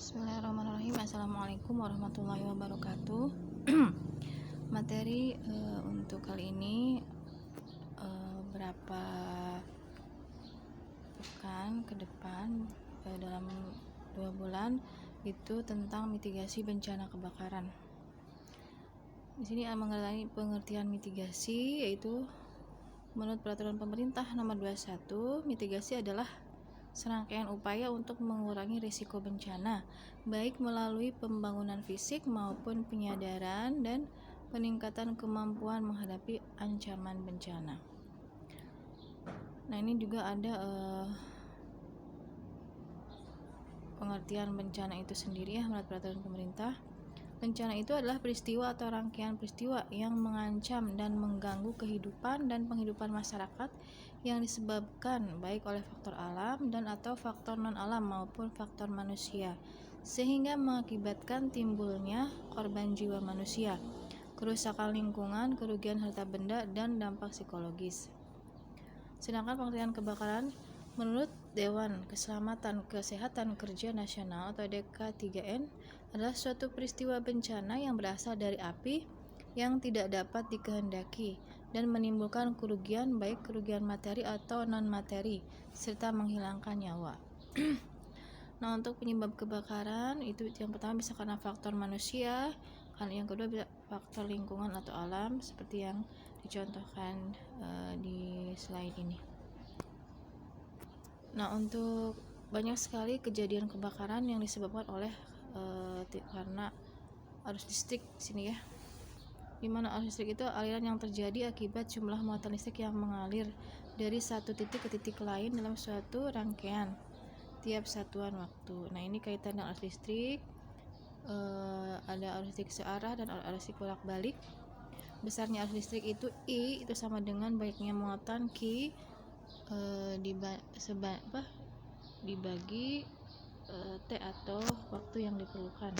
Bismillahirrahmanirrahim. Assalamualaikum warahmatullahi wabarakatuh. Materi untuk kali ini berapa pekan ke depan dalam 2 bulan itu tentang mitigasi bencana kebakaran. Di sini mengenai pengertian mitigasi, yaitu menurut peraturan pemerintah nomor 21, mitigasi adalah serangkaian upaya untuk mengurangi risiko bencana, baik melalui pembangunan fisik maupun penyadaran dan peningkatan kemampuan menghadapi ancaman bencana. Nah, ini juga ada pengertian bencana itu sendiri ya, menurut peraturan pemerintah. Bencana itu adalah peristiwa atau rangkaian peristiwa yang mengancam dan mengganggu kehidupan dan penghidupan masyarakat yang disebabkan baik oleh faktor alam dan atau faktor non-alam maupun faktor manusia, sehingga mengakibatkan timbulnya korban jiwa manusia, kerusakan lingkungan, kerugian harta benda, dan dampak psikologis. Sedangkan pengertian kebakaran menurut Dewan Keselamatan Kesehatan Kerja Nasional atau DK3N adalah suatu peristiwa bencana yang berasal dari api yang tidak dapat dikehendaki dan menimbulkan kerugian baik kerugian materi atau non-materi serta menghilangkan nyawa. Nah, untuk penyebab kebakaran itu yang pertama bisa karena faktor manusia, yang kedua bisa faktor lingkungan atau alam seperti yang dicontohkan di slide ini. Nah, untuk banyak sekali kejadian kebakaran yang disebabkan oleh karena arus listrik sini ya, dimana arus listrik itu aliran yang terjadi akibat jumlah muatan listrik yang mengalir dari satu titik ke titik lain dalam suatu rangkaian tiap satuan waktu. Nah, ini kaitan dengan arus listrik, ada arus listrik searah dan arus listrik bolak-balik. Besarnya arus listrik itu I itu sama dengan banyaknya muatan Q dibagi T atau waktu yang diperlukan.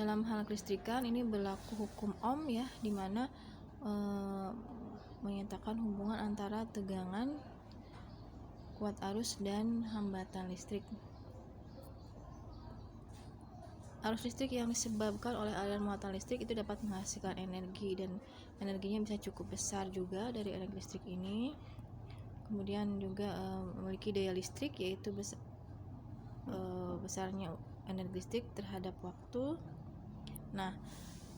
Dalam hal kelistrikan ini berlaku hukum Ohm ya, di mana menyatakan hubungan antara tegangan, kuat arus, dan hambatan listrik. Arus listrik yang disebabkan oleh aliran muatan listrik itu dapat menghasilkan energi, dan energinya bisa cukup besar juga dari energi listrik ini. Kemudian juga memiliki daya listrik, yaitu besarnya energi listrik terhadap waktu. Nah,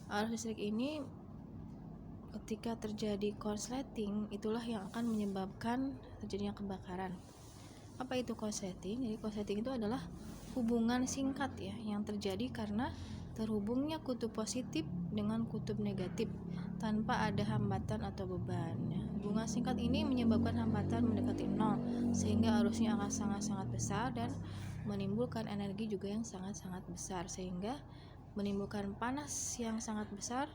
arus listrik ini ketika terjadi korsleting itulah yang akan menyebabkan terjadinya kebakaran. Apa itu korsleting? Jadi korsleting itu adalah hubungan singkat ya yang terjadi karena terhubungnya kutub positif dengan kutub negatif tanpa ada hambatan atau beban. Hubungan singkat ini menyebabkan hambatan mendekati nol sehingga arusnya akan sangat-sangat besar dan menimbulkan energi juga yang sangat-sangat besar sehingga menimbulkan panas yang sangat besar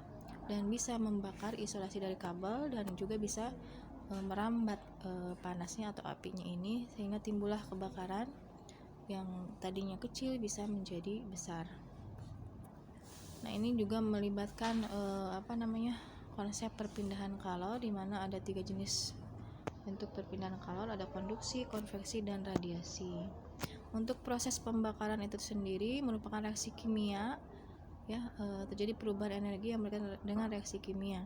dan bisa membakar isolasi dari kabel dan juga bisa merambat panasnya atau apinya ini sehingga timbullah kebakaran yang tadinya kecil bisa menjadi besar. Nah, ini juga melibatkan konsep perpindahan kalor, di mana ada 3 jenis bentuk perpindahan kalor, ada konduksi, konveksi, dan radiasi. Untuk proses pembakaran itu sendiri merupakan reaksi kimia ya, terjadi perubahan energi yang berkaitan dengan reaksi kimia.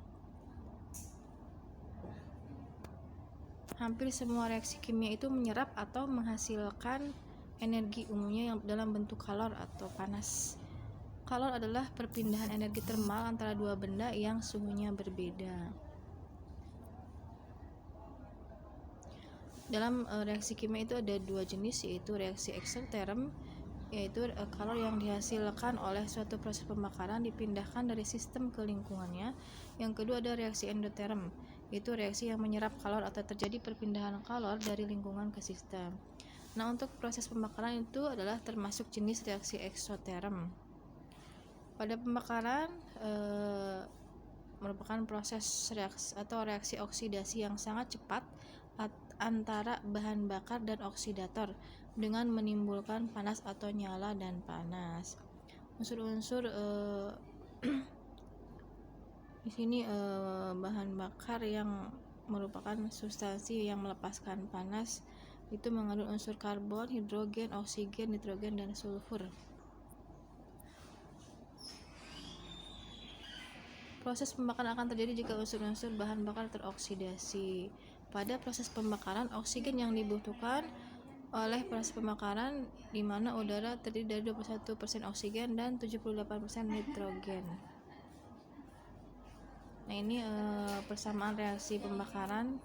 Hampir semua reaksi kimia itu menyerap atau menghasilkan energi, umumnya yang dalam bentuk kalor atau panas. Kalor adalah perpindahan energi termal antara dua benda yang suhunya berbeda. Dalam reaksi kimia itu ada 2 jenis, yaitu reaksi eksoterm, yaitu kalor yang dihasilkan oleh suatu proses pembakaran dipindahkan dari sistem ke lingkungannya. Yang kedua ada reaksi endoterm, yaitu reaksi yang menyerap kalor atau terjadi perpindahan kalor dari lingkungan ke sistem. Nah, untuk proses pembakaran itu adalah termasuk jenis reaksi eksoterm. Pada pembakaran merupakan proses reaksi oksidasi yang sangat cepat antara bahan bakar dan oksidator dengan menimbulkan panas atau nyala dan panas. Unsur-unsur di sini bahan bakar yang merupakan substansi yang melepaskan panas itu mengandung unsur karbon, hidrogen, oksigen, nitrogen, dan sulfur. Proses pembakaran akan terjadi jika unsur-unsur bahan bakar teroksidasi. Pada proses pembakaran, oksigen yang dibutuhkan oleh proses pembakaran di mana udara terdiri dari 21% oksigen dan 78% nitrogen. Nah, ini persamaan reaksi pembakaran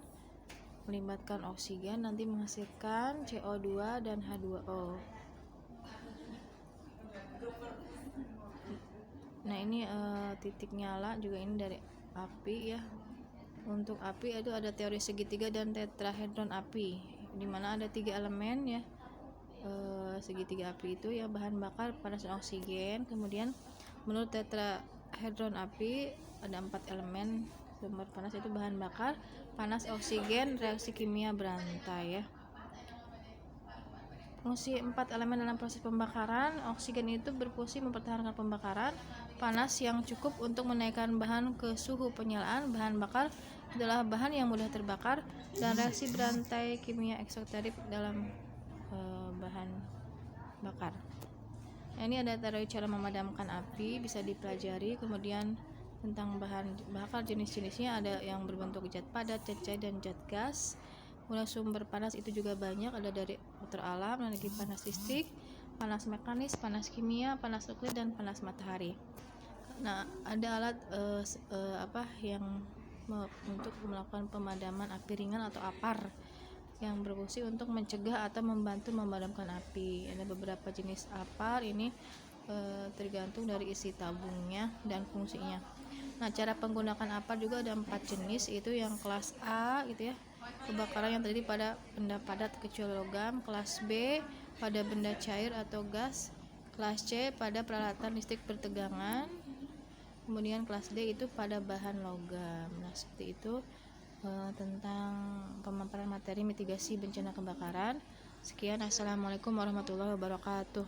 melibatkan oksigen nanti menghasilkan CO2 dan H2O. Nah, ini titik nyala juga ini dari api ya. Untuk api itu ada teori segitiga dan tetrahedron api, di mana ada 3 elemen ya. Segitiga api itu ya bahan bakar, panas, dan oksigen. Kemudian menurut tetrahedron api ada 4 elemen sumber panas, itu bahan bakar, panas, oksigen, reaksi kimia berantai ya. Fungsi 4 elemen dalam proses pembakaran. Oksigen itu berfungsi mempertahankan pembakaran. Panas yang cukup untuk menaikkan bahan ke suhu penyalaan. Bahan bakar adalah bahan yang mudah terbakar. Dan reaksi berantai kimia eksoterik dalam bahan bakar. Nah, ini ada teori cara memadamkan api, bisa dipelajari. Kemudian tentang bahan bakar jenis-jenisnya, ada yang berbentuk zat padat, zat cair, dan zat gas. Kemudian sumber panas itu juga banyak, ada dari faktor alam, energi panas listrik, panas mekanis, panas kimia, panas nuklir, dan panas matahari. Nah, ada alat yang untuk melakukan pemadaman api ringan atau APAR yang berfungsi untuk mencegah atau membantu memadamkan api. Ada beberapa jenis APAR ini tergantung dari isi tabungnya dan fungsinya. Nah, cara penggunaan APAR juga ada 4 jenis, itu yang kelas A gitu ya, kebakaran yang terjadi pada benda padat kecuali logam. Kelas B pada benda cair atau gas. Kelas C pada peralatan listrik bertegangan. Kemudian kelas D itu pada bahan logam. Nah, seperti itu tentang pemaparan materi mitigasi bencana kebakaran. Sekian, assalamualaikum warahmatullahi wabarakatuh.